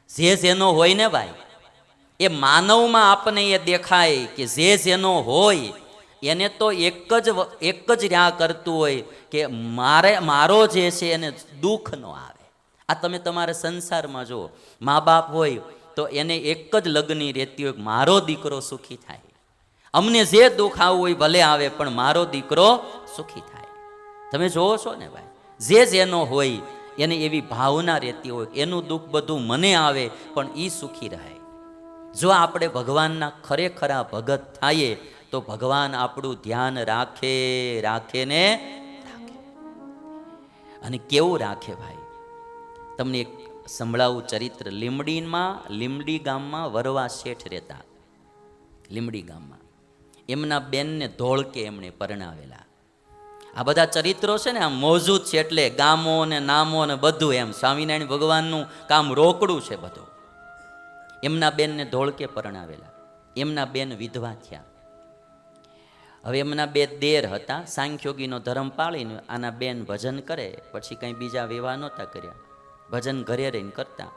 જે જેનો હોય ને ભાઈ, એ માનવમાં આપણને એ દેખાય કે જે જેનો હોય એને તો એક જ રહ્યા કરતું હોય કે મારો જે છે એને દુઃખ ન આવે. આ તમે તમારા સંસારમાં જુઓ, મા બાપ હોય તો એને એક જ લગ્નની રહેતી હોય, મારો દીકરો સુખી થાય. અમને જે દુઃખ આવવું હોય ભલે આવે, પણ મારો દીકરો સુખી થાય. તમે જોવો છો ને ભાઈ, જે જેનો હોય એને એવી ભાવના રહેતી હોય, એનું દુઃખ બધું મને આવે પણ એ સુખી રહે. જો આપણે ભગવાનના ખરેખરા ભગત થાઈએ તો ભગવાન આપણું ધ્યાન રાખે રાખે ને રાખે. અને કેવું રાખે ભાઈ, તમને એક સંભળાવું ચરિત્ર. લીમડી ગામમાં વરવા શેઠ રહેતા. લીમડી ગામમાં એમના બેનને ધોળકે એમણે પરણાવેલા. આ બધા ચરિત્રો છે ને આમ મોજૂદ છે, એટલે ગામો ને નામો ને બધું એમ સ્વામિનારાયણ ભગવાનનું કામ રોકડું છે બધું. એમના બેનને ધોળકે પરણાવેલા. એમના બેન વિધવા થયા. હવે એમના બે દેર હતા, સાંખ્યોગીનો ધર્મ પાળીને આના બેન ભજન કરે, પછી કંઈ બીજા વિવાહ નહોતા કર્યા, ભજન ઘરે રહીને કરતા.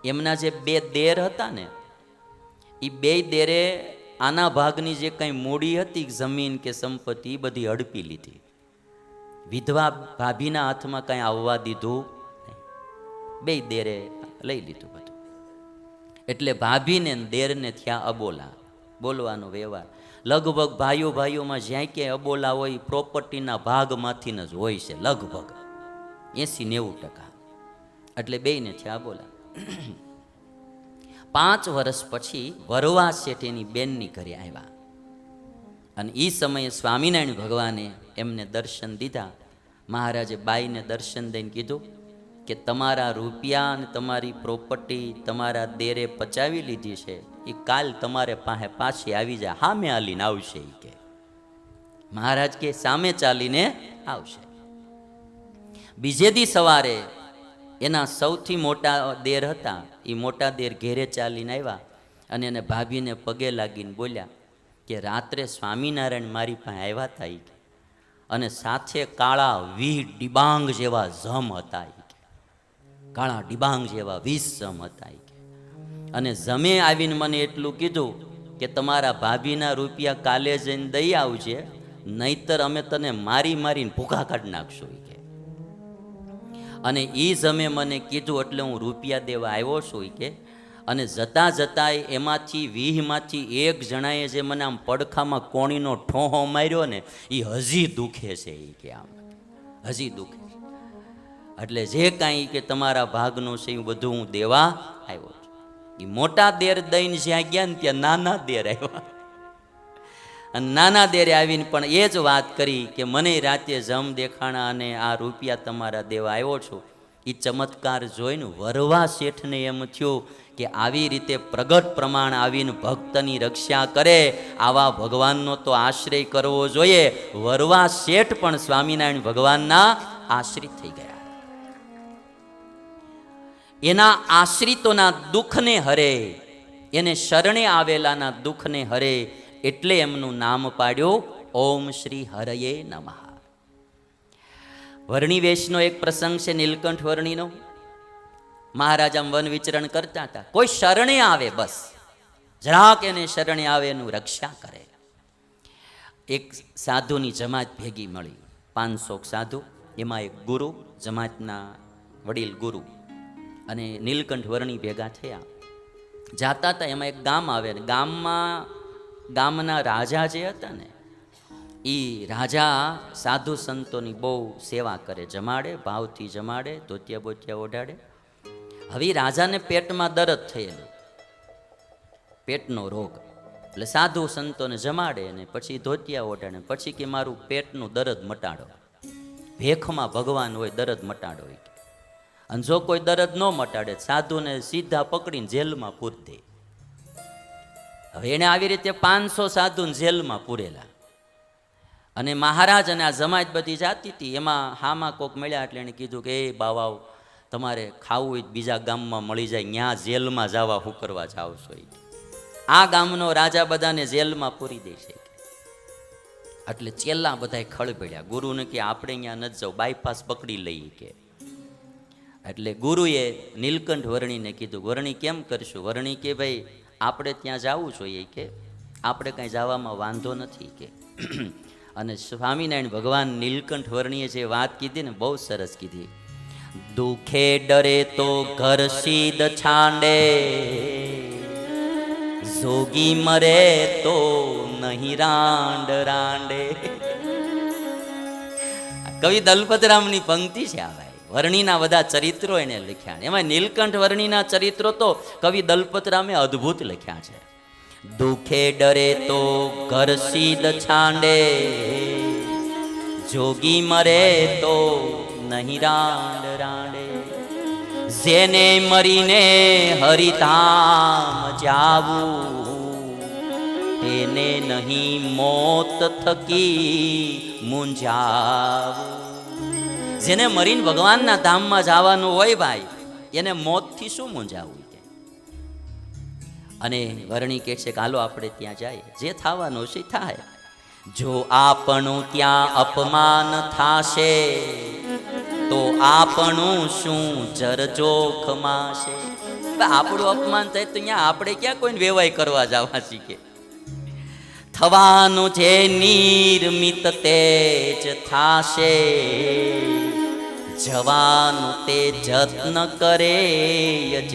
એમના જે બે દેર હતા ને, એ બે દેરે આના ભાગની જે કંઈ મૂડી હતી, જમીન કે સંપત્તિ, બધી હડપી લીધી. વિધવા ભાભીના હાથમાં કંઈ આવવા દીધું નહીં. બે દેરે લઈ લીધું બધું. એટલે ભાભીને દેરને થયા અબોલા, બોલવાનો વ્યવહાર. લગભગ ભાઈઓમાં જ્યાં ક્યાંય અબોલા હોય, પ્રોપર્ટીના ભાગમાંથી જ હોય છે, લગભગ 80-90%. એટલે બેયને થયા અબોલા. 5 વર્ષ પછી વરવા શેઠ એની બેનની ઘરે આવ્યા, અને એ સમયે સ્વામિનારાયણ ભગવાને એમને દર્શન દીધા. મહારાજે બાઈને દર્શન દઈને કીધું કે તમારા રૂપિયા અને તમારી પ્રોપર્ટી તમારા દેરે પચાવી લીધી છે, એ કાલ તમારે પાસે પાછી આવી જાય, સામે હાલીને આવશે. એ કે મહારાજ કે સામે ચાલીને આવશે. બીજે દી સવારે એના સૌથી મોટા દેર હતા, એ મોટા દેર ઘેરે ચાલીને આવ્યા અને એને ભાભીને પગે લાગીને બોલ્યા કે રાત્રે સ્વામિનારાયણ મારી પાસે આવ્યા હતા, અને સાથે કાળા 20 ડિબાંગ જેવા જમ હતા. કાળા ડિબાંગ જેવા 20 જમ હતા. અને જમે આવીને મને એટલું કીધું કે તમારા ભાભીના રૂપિયા કાલે જઈને દઈ આવજે, નહીતર અમે તને મારીને ભૂખા કાઢી નાખશું. અને એ જમે મને કીધું એટલે હું રૂપિયા દેવા આવ્યો છું કે. અને જતાં જતાંય એમાંથી 20માંથી એક જણાએ જે મને આમ પડખામાં કોણીનો ઠોહો માર્યો ને, એ હજી દુખે છે. એ કે આમ હજી દુખે છે. એટલે જે કાંઈ કે તમારા ભાગનું છે એ બધું હું દેવા આવ્યો છું. એ મોટા દેર દઈને જ્યાં ગયા ને ત્યાં નાના દેર આવ્યા, અને નાના દેરે આવીને પણ એ જ વાત કરી કે મને રાતે જમ દેખાણા અને આ રૂપિયા તમારા દેવા આવ્યો છું. એ ચમત્કાર જોઈને વરવા શેઠને એમ થયું કે આવી રીતે પ્રગટ પ્રમાણ આવીને ભક્તની રક્ષા કરે, આવા ભગવાનનો તો આશ્રય કરવો જોઈએ. વરવા શેઠ પણ સ્વામિનારાયણ ભગવાનના આશ્રિત થઈ ગયા. એના આશ્રિતોના દુઃખને હરે, એને શરણે આવેલાના દુઃખને હરે, એટલે એમનું નામ પાડ્યું ઓમ શ્રી હરયે નમઃ. વર્ણિવેશનો એક પ્રસંગ છે, નીલકંઠ વર્ણિનો. મહારાજ આમ વન વિચરણ કરતા હતા, કોઈ શરણે આવે, બસ જરાક એને શરણે આવે એનું રક્ષા કરે. એક સાધુની જમાત ભેગી મળી, 500 સાધુ, એમાં એક ગુરુ, જમાતના વડીલ ગુરુ, અને નીલકંઠ વર્ણી ભેગા થયા. જાતા હતા, એમાં એક ગામ આવે, ગામના રાજા જે હતા ને, એ રાજા સાધુ સંતોની બહુ સેવા કરે, જમાડે, ભાવથી જમાડે, ધોતિયા બોતિયા ઓઢાડે. હવે રાજાને પેટમાં દર્દ થયેલો, પેટનો રોગ, એટલે સાધુ સંતોને જમાડે ને પછી ધોતિયા ઓઢાડે, પછી કે મારું પેટનું દર્દ મટાડો. ભેખમાં ભગવાન હોય, દર્દ મટાડો. અને જો કોઈ દર્દ ન મટાડે, સાધુને સીધા પકડીને જેલમાં પૂરી દે. હવે એને આવી રીતે 500 સાધુને જેલમાં પૂરેલા. અને મહારાજ અને આ જમાત બધી જાતી હતી, એમાં હામાં કોક મળ્યા એટલે એને કીધું કે એ બાવાઓ, તમારે ખાવું હોય બીજા ગામમાં મળી જાય, ત્યાં જેલમાં જવા શું કરવા જાવ છો? આ ગામનો રાજા બધાને જેલમાં પૂરી દે છે. એટલે ચેલા બધા ખળભળ્યા. ગુરુને કે આપણે અહીંયા નથી જાવ, બાયપાસ પકડી લઈએ કે. એટલે ગુરુએ નીલકંઠ વર્ણીને કીધું, વર્ણી કેમ કરશું? વર્ણી કે ભાઈ આપણે ત્યાં જવું જોઈએ, કે આપણે કાંઈ જવામાં વાંધો નથી કે. અને સ્વામિનારાયણ ભગવાન નીલકંઠ વર્ણીએ જે વાત કીધી ને બહુ સરસ કીધી. દુખે ડરે તો ઘર સીધ છાંડે, જોગી મરે તો નહીં રાંડ રાંડે. કવિ દલપતરામની પંક્તિ છે આ ભાઈ. વર્ણીના બધા ચરિત્રો એને લખ્યા, એમાં નીલકંઠ વર્ણીના ચરિત્રો તો કવિ દલપતરામે અદ્ભુત લખ્યા છે. દુખે ડરે તો ઘર સીધ છાંડે, જોગી મરે તો નહીં રાંડ રાંડે. જેને મરીને હરિધામ જાવું, તેને નહીં મોત થકી મૂંઝાવું. જેને મરીને ભગવાનના ધામમાં જવાનું હોય ભાઈ, એને મોતથી શું મૂંઝાવું કે. અને વર્ણી કહે છે કે હાલો આપણે ત્યાં જાય, જે થવાનું છે થાય. જો આપણું ત્યાં અપમાન થાશે, તો આપણું શું જર જોખમાં છે. આપણું અપમાન થાય તો અહીંયા આપણે ક્યાં કોઈને વેવાય કરવા જવા શીખે. થવાનું જે નિર્મિત તેજ થાશે, જવાનું તે જતન કરે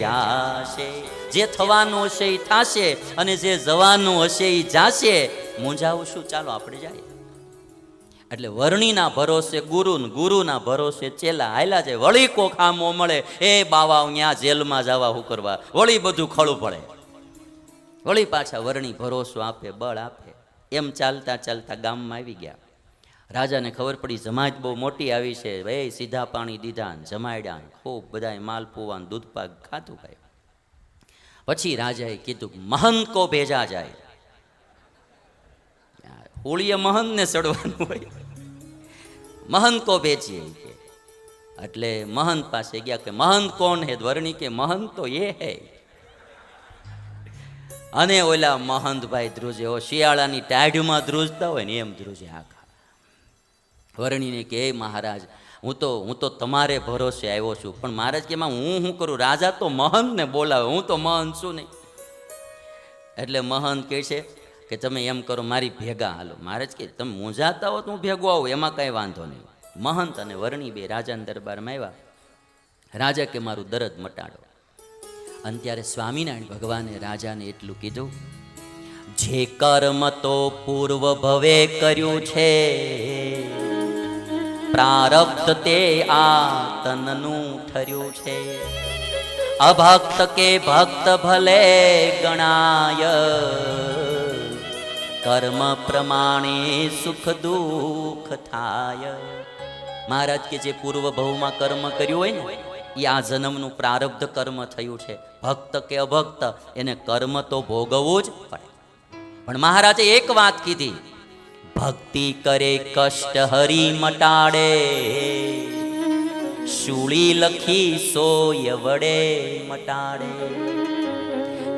જાશે. જે થવાનું હશે એ થાશે, અને જે જવાનું હશે એ જાશે. મૂંઝાવું શું, ચાલો આપણે જાય. એટલે વર્ણીના ભરોસે ગુરુ, ગુરુના ભરોસે ચેલા હાલ્યા જાય. વળી કોક આમો મળે, એ બાવા ત્યાં જેલમાં જવા શું કરવા, વળી બધું ખળું પડે. વળી પાછા વર્ણી ભરોસો આપે, બળ આપે. એમ ચાલતા ચાલતા ગામમાં આવી ગયા. રાજાને ખબર પડી જમાત બહુ મોટી આવી છે. ભાઈ સીધા પાણી દીધા, જમાડ્યા, ખૂબ બધાએ માલ પુવાન દૂધ પાક ખાધું ભાઈ. પછી રાજાએ કીધું મહંત કો ભેજા જાય. હોળીએ મહંતને ચડવાનું હોય, મહંત કો ભેજીએ. એટલે મહંત પાસે ગયા કે મહંત કોણ હે? વર્ણી કે મહંત તો એ હે. અને ઓલા મહંતભાઈ ધ્રુજે, શિયાળાની ટાઢમાં ધ્રુજતા હોય ને એમ ધ્રુજે આખા. વર્ણીને કે મહારાજ, હું તો તમારે ભરોસે આવ્યો છું, પણ મહારાજ કે હું શું કરું? રાજા તો મહંતને બોલાવે, હું તો મહંત છું નહીં. એટલે મહંત કહે છે કે તમે એમ કરો, મારી ભેગા હાલો. મહારાજ કે તમે મૂંઝાતા હો તો હું ભેગો આવું, એમાં કાંઈ વાંધો નહીં. મહંત અને વર્ણી બે રાજાના દરબારમાં આવ્યા. રાજા કે મારું દરદ મટાડો. અને ત્યારે સ્વામિનારાયણ ભગવાને રાજાને એટલું કીધું, જે કર્મ તો પૂર્વ ભવે કર્યું છે, પ્રારબ્ધ તે આ તનનું ઠર્યું છે. અભક્ત કે ભક્ત ભલે ગણાય, કર્મ પ્રમાણે સુખ દુઃખ થાય. મહારાજ કે જે પૂર્વ ભવમાં કર્મ કર્યું હોય ને, એ આ જન્મનું પ્રારબ્ધ કર્મ થયું છે. ભક્ત કે અભક્ત, એને કર્મ તો ભોગવવું જ પડે. પણ મહારાજે એક વાત કીધી, ભક્તિ કરે કષ્ટ હરી મટાડે, શૂળી લખી સોય વડે મટાડે.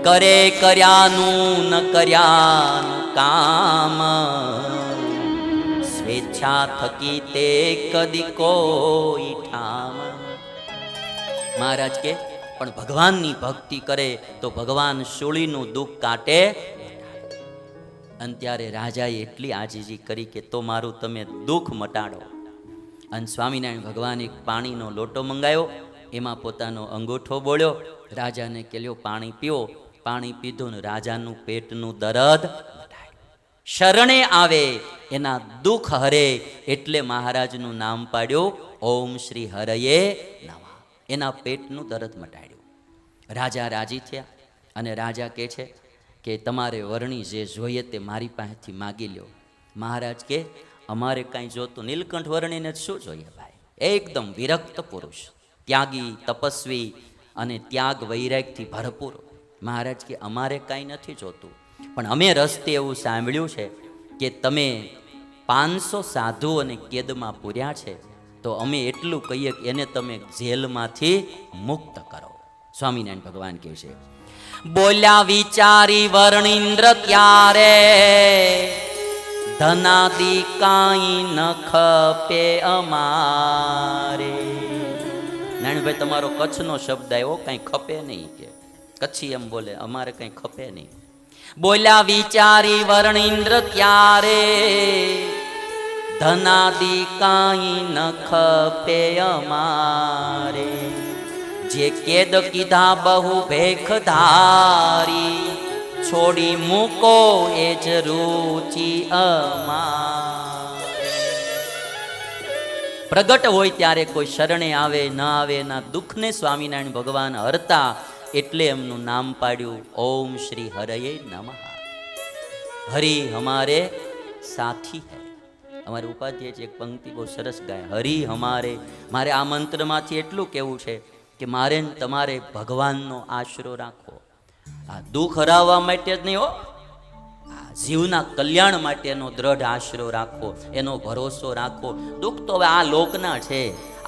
કરે કર્યાનું ન કર્યાનું કામ, સ્વેચ્છા થકી તે કદી કોઈ ઠામ. મહારાજ કે પણ ભગવાનની ભક્તિ કરે તો ભગવાન શૂળીનું દુઃખ કાટે. અને ત્યારે રાજાએ એટલી આજીજી કરી કે તો મારું તમે દુઃખ મટાડો. અને સ્વામિનારાયણ ભગવાન એક પાણીનો લોટો મંગાવ્યો, એમાં પોતાનો અંગૂઠો બોલ્યો, રાજાને કે લ્યો પાણી પીવો. પાણી પીધું ને રાજાનું પેટનું દર્દ શરણે આવે એના દુઃખ હરે, એટલે મહારાજનું નામ પાડ્યું ઓમ શ્રી હરયે નમઃ. એના પેટનું દર્દ મટાડ્યું. રાજા રાજી થયા. અને રાજા કહે છે કે તમારે વર્ણી જે જોઈએ તે મારી પાસેથી માગી લ્યો. મહારાજ કે અમારે કાંઈ જોતું, નીલકંઠ વર્ણીને શું જોઈએ ભાઈ? એકદમ વિરક્ત પુરુષ, ત્યાગી, તપસ્વી અને ત્યાગ વૈરાગથી ભરપૂર. મહારાજ કે અમારે કાંઈ નથી જોતું, પણ અમે રસ્તે એવું સાંભળ્યું છે કે તમે 500 સાધુઓને કેદમાં પૂર્યા છે, તો અમે એટલું કહીએ કે એને તમે જેલમાંથી મુક્ત કરો. સ્વામિનારાયણ ભગવાન કહે છે, બોલ્યા વિચારી વર્ણિન્દ્ર ત્યારે, ધનાદિ કાંઈ ન ખપે અમારે. નાનભાઈ તમારો કચ્છનો શબ્દ આવ્યો, કંઈ ખપે નહીં કે કચ્છી એમ બોલે, અમારે કંઈ ખપે નહીં. બોલ્યા વિચારી વર્ણિન્દ્ર ત્યારે ધનાદિ કાંઈ ન ખપે અમારે. જે કેદ કીધા બહુ ભેખ ધારી છોડી મૂકો એ જ રૂચિ અમારે. પ્રગટ હોય ત્યારે કોઈ શરણે આવે ન આવે એના દુઃખને સ્વામિનારાયણ ભગવાન હરતા, એટલે એમનું નામ પાડ્યું ઓમ શ્રી હરયે નમઃ. હરિ હમારે સાથી હૈ. અમારે ઉપાધ્યાય એક પંક્તિ બહુ સરસ ગાય, હરિ હમારે. મારે આ મંત્રમાંથી એટલું કહેવું છે કે મારે તમારે ભગવાનનો આશરો રાખો. આ દુઃખ હરાવવા માટે જ નહીં હો, જીવના કલ્યાણ માટેનો દ્રઢ આશરો રાખો, એનો ભરોસો રાખો. દુઃખ તો હવે આ લોકના છે,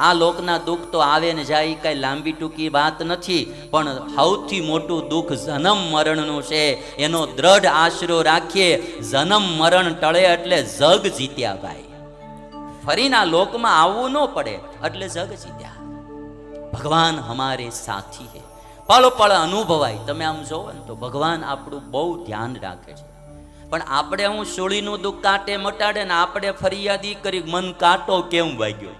આ લોકના દુઃખ તો આવે ને જાય, કાંઈ લાંબી ટૂંકી વાત નથી. પણ સૌથી મોટું દુઃખ જન્મ મરણનું છે, એનો દ્રઢ આશરો રાખીએ. જન્મ મરણ ટળે એટલે જગ જીત્યા ભાઈ. ફરીના લોકમાં આવવું ન પડે એટલે જગ જીત્યા. ભગવાન હમારે સાથી હે. પળ પળ અનુભવાય. તમે આમ જોવો ને તો ભગવાન આપણું બહુ ધ્યાન રાખે છે. પણ આપણે હું સોળીનું દુઃખ કાંટે મટાડે ને આપણે ફરિયાદી કરી મન કાંટો કેમ વાગ્યો.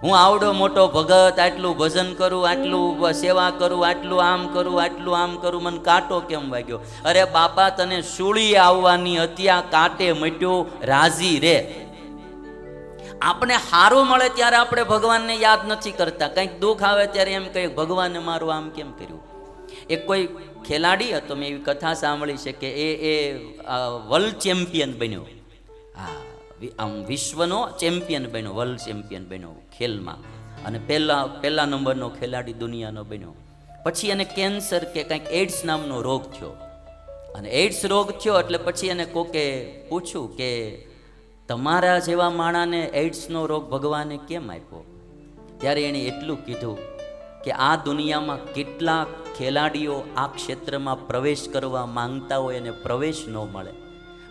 હું આવડો મોટો ભગત, આટલું ભજન કરું, આટલું સેવા કરું, આટલું આમ કરું, આટલું આમ કરું, મને કાંટો કેમ વાગ્યો. અરે બાપા, તને સૂળી આવવાની હતી, આ કાંટે મટ્યો, રાજી રે. આપણે સારું મળે ત્યારે આપણે ભગવાનને યાદ નથી કરતા. કંઈક દુઃખ આવે ત્યારે એમ કહીએ ભગવાને મારું આમ કેમ કર્યું. એક કોઈ ખેલાડી હતો, મેં એવી કથા સાંભળી છે કે એ વર્લ્ડ ચેમ્પિયન બન્યો. હા, આમ વિશ્વનો ચેમ્પિયન બન્યો, વર્લ્ડ ચેમ્પિયન બન્યો ખેલમાં, અને પહેલા નંબરનો ખેલાડી દુનિયાનો બન્યો. પછી એને કેન્સર કે કંઈક એડ્સ નામનો રોગ થયો. અને એડ્સ રોગ થયો એટલે પછી એને કોકે પૂછ્યું કે તમારા જેવા માણાને એડ્સનો રોગ ભગવાને કેમ આપ્યો. ત્યારે એણે એટલું કીધું કે આ દુનિયામાં કેટલા ખેલાડીઓ આ ક્ષેત્રમાં પ્રવેશ કરવા માંગતા હોય અને પ્રવેશ ન મળે.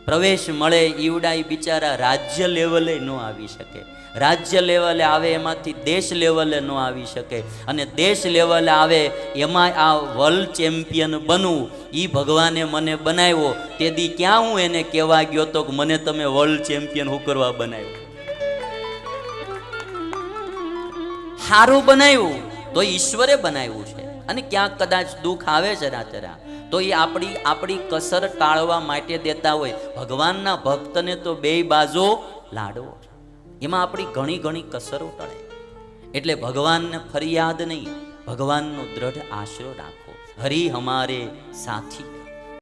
પ્રવેશ મળે ઈવડાઈ બિચારા રાજ્ય લેવલે ન આવી શકે. રાજ્ય લેવલે આવે એમાંથી દેશ લેવલે ન આવી શકે. અને દેશ લેવલે આવે એમાં આ વર્લ્ડ ચેમ્પિયન બનવું, એ ભગવાને મને બનાવ્યો. તે દી ક્યાં હું એને કહેવા ગયો તો કે મને તમે વર્લ્ડ ચેમ્પિયન હું કરવા બનાવ્યો. સારું બનાવ્યું તો ઈશ્વરે બનાવ્યું છે. અને ક્યાંક કદાચ દુઃખ આવે જરા તો એ આપણી કસર ટાળવા માટે દેતા હોય. ભગવાનના ભક્તને તો બે બાજુ લાડવો, એમાં આપણી ઘણી કસરો ટળે. એટલે ભગવાનને ફરિયાદ નહીં, ભગવાનનો દ્રઢ આશરો રાખો. હરિ હમારે સાથી.